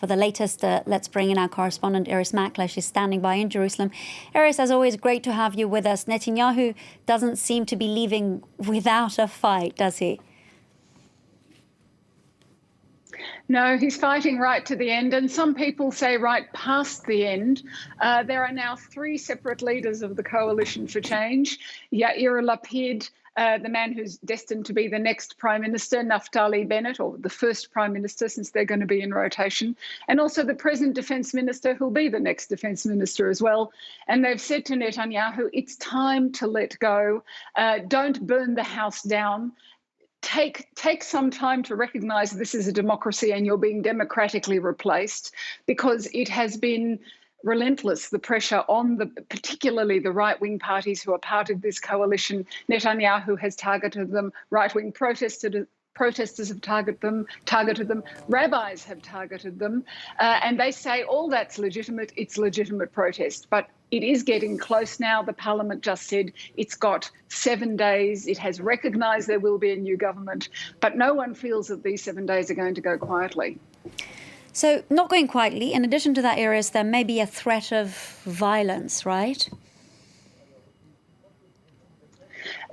For the latest, let's bring in our correspondent, Irris Makler. She's standing by in Jerusalem. Irris, as always, great to have you with us. Netanyahu doesn't seem to be leaving without a fight, does he? No, he's fighting right to the end, and some people say right past the end. There are now three separate leaders of the Coalition for Change. Yair Lapid, the man who's destined to be the next Prime Minister, Naftali Bennett, or the first Prime Minister since they're going to be in rotation, and also the present Defence Minister, who'll be the next Defence Minister as well. And they've said to Netanyahu, it's time to let go. Don't burn the house down. Take some time to recognise this is a democracy and you're being democratically replaced, because it has been relentless, the pressure on particularly the right-wing parties who are part of this coalition. Netanyahu has targeted them, right-wing protesters have targeted them, rabbis have targeted them, and they say all that's legitimate, it's legitimate protest. But it is getting close now. The parliament just said it's got 7 days. It has recognised there will be a new government, but no one feels that these 7 days are going to go quietly. So not going quietly. In addition to that, Irris, there may be a threat of violence, right?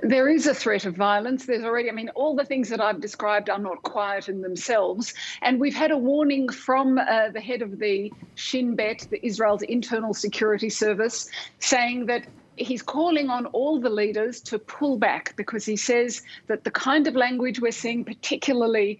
There is a threat of violence. There's already, all the things that I've described are not quiet in themselves. And we've had a warning from the head of the Shin Bet, Israel's internal security service, saying that he's calling on all the leaders to pull back, because he says that the kind of language we're seeing, particularly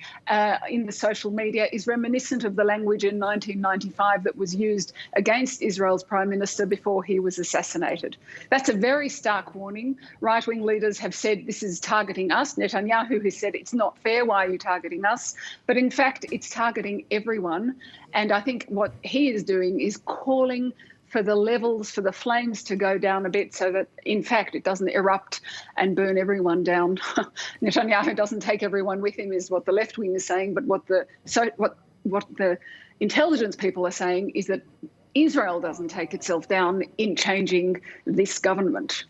in the social media, is reminiscent of the language in 1995 that was used against Israel's Prime Minister before he was assassinated. That's a very stark warning. Right-wing leaders have said this is targeting us. Netanyahu has said it's not fair, why are you targeting us? But in fact, it's targeting everyone. And I think what he is doing is calling for the flames to go down a bit, so that, in fact, it doesn't erupt and burn everyone down. Netanyahu doesn't take everyone with him, is what the left wing is saying, but what the intelligence people are saying is that Israel doesn't take itself down in changing this government.